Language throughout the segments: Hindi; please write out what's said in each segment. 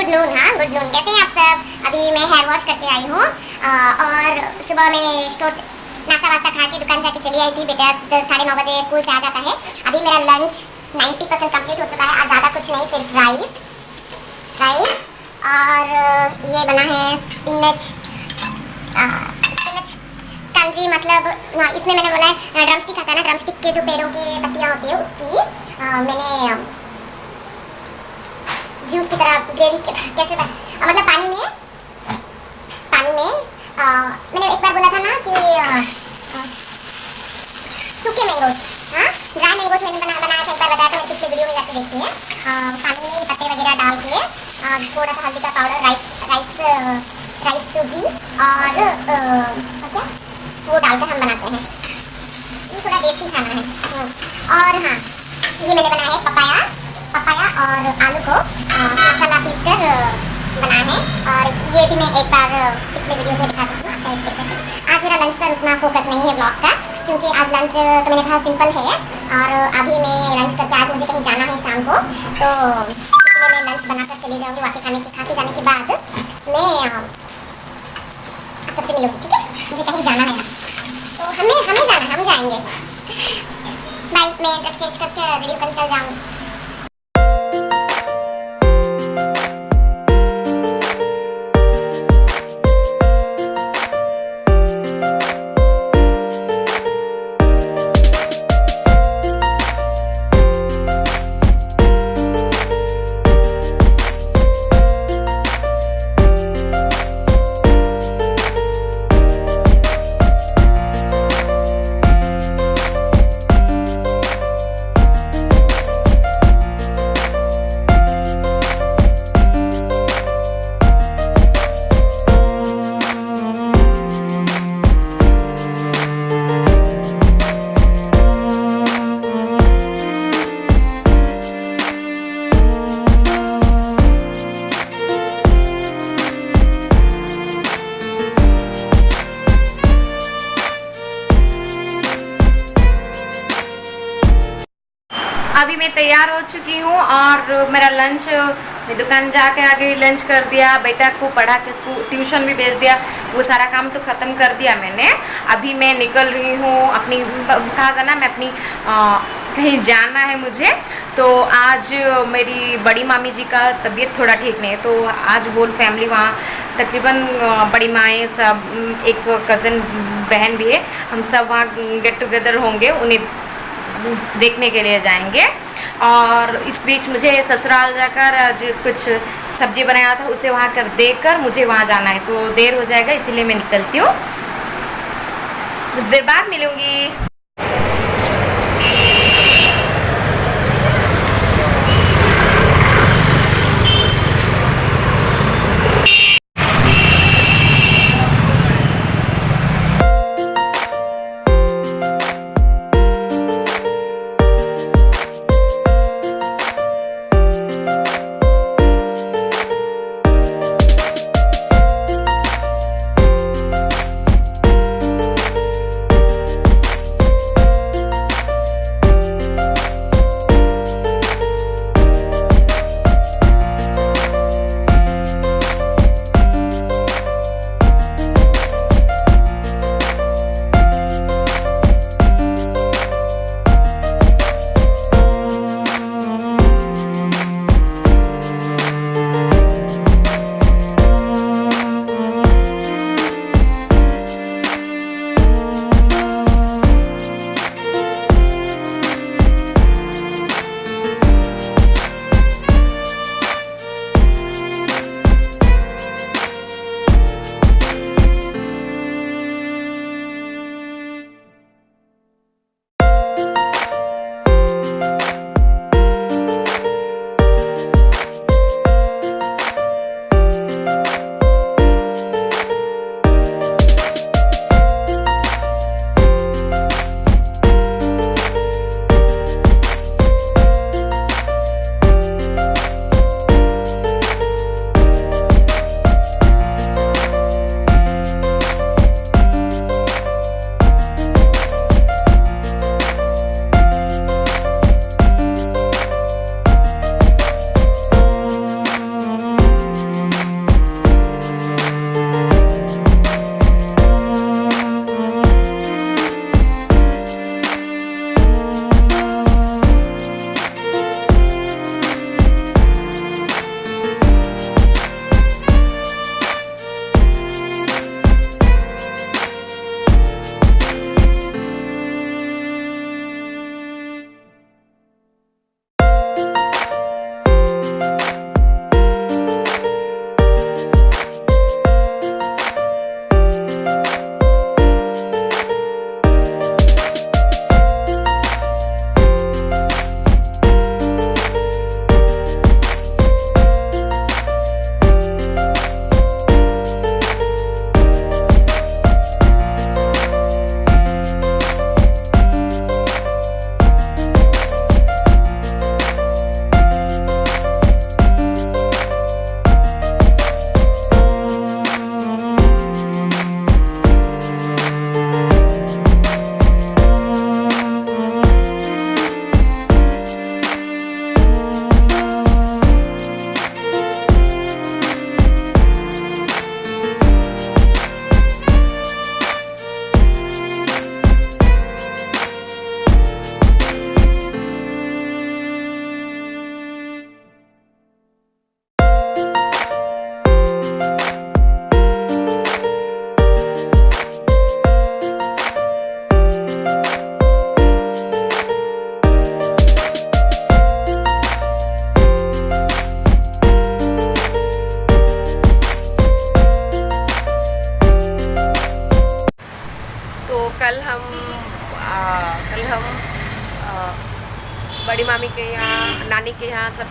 Good noon. हाँ, गुड नून। कैसे हैं आप सब? अभी मैं हेयर वॉश करके आई हूँ और सुबह में स्टोर नाश्ता वास्ता खा के दुकान जाके चली आई थी। बेटा 9:30 बजे स्कूल से आ जाता है। अभी मेरा लंच 90% कंप्लीट हो चुका है। आज ज़्यादा कुछ नहीं, सिर्फ राइस और ये बना है स्पिनच कंजी, मतलब इसमें मैंने बोला है ड्रमस्टिक आता है ना, ड्रमस्टिक के जो पेड़ों की पत्तियाँ होती है उसकी मैंने जूस की तरह ग्रेवी कैसे मतलब पानी में मैंने एक बार बोला था ना कि सूखे मैंगोज, हाँ ड्राई मैंगोज मैंने बनाया था एक बार, बताया था मैंने पिछले वीडियो में, जाके देखिए। पानी में पत्ते वगैरह डाल के थोड़ा सा हल्दी का पाउडर, राइस सूजी और क्या वो डालकर हम बनाते हैं। ये थोड़ा देसी खाना है। और हाँ, ये मैंने बनाया है पपाया और आलू को मसाला पीस कर बनाया है। और ये भी मैं एक बार पिछले वीडियो में दिखा चुकी हूँ, आप शायद देख सकते हैं। आज मेरा लंच पर उतना फोकस नहीं है ब्लॉग का, क्योंकि आज लंच तो मैंने कहा सिंपल है और अभी मैं लंच करके आज मुझे कहीं जाना है शाम को, तो इसलिए मैं लंच बनाकर चली जाऊँगी। वाकई खाने जाने के बाद मैं सबसे मिलूँगी, ठीक है? मुझे कहीं जाना है तो हमें जाना है, हम जाएंगे। बाय, मैं ड्रेस चेंज करके रेडी होकर निकल जाऊँगी। अभी मैं तैयार हो चुकी हूँ और मेरा लंच, मैं दुकान जाके आ गई, लंच कर दिया, बेटा को पढ़ा के स्कूल ट्यूशन भी भेज दिया, वो सारा काम तो ख़त्म कर दिया मैंने। अभी मैं निकल रही हूँ अपनी, कहा था ना मैं अपनी कहीं जाना है मुझे। तो आज मेरी बड़ी मामी जी का तबीयत थोड़ा ठीक नहीं है, तो आज होल फैमिली वहाँ, तकरीबन बड़ी माएँ सब, एक कज़न बहन भी है, हम सब वहाँ गेट टुगेदर होंगे, उन्हें देखने के लिए जाएंगे। और इस बीच मुझे ससुराल जाकर आज कुछ सब्जी बनाया था, उसे वहाँ कर देकर मुझे वहाँ जाना है, तो देर हो जाएगा, इसीलिए मैं निकलती हूँ। कुछ देर बाद मिलूँगी। बड़ी मामी के यहाँ, नानी के यहाँ सब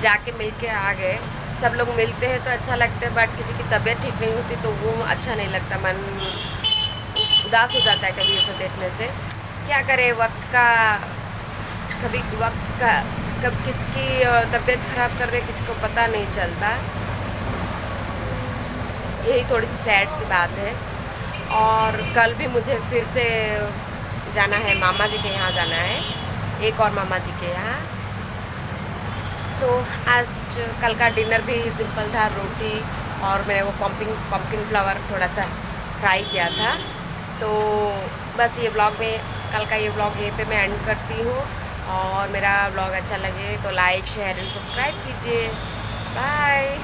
जाके मिल के आ गए। सब लोग मिलते हैं तो अच्छा लगता है, बट किसी की तबीयत ठीक नहीं होती तो वो अच्छा नहीं लगता, मन उदास हो जाता है कभी ये सब देखने से। क्या करे, वक्त का कभी वक्त का कब किसकी तबीयत ख़राब कर दे किसी को पता नहीं चलता। यही थोड़ी सी सैड सी बात है। और कल भी मुझे फिर से जाना है, मामा जी के यहाँ जाना है, एक और मामा जी के यहाँ। तो आज कल का डिनर भी सिंपल था, रोटी और मैंने वो पम्पकिन फ्लावर थोड़ा सा फ्राई किया था। तो बस ये व्लॉग में, कल का ये व्लॉग यहीं पे मैं एंड करती हूँ। और मेरा व्लॉग अच्छा लगे तो लाइक शेयर एंड सब्सक्राइब कीजिए। बाय।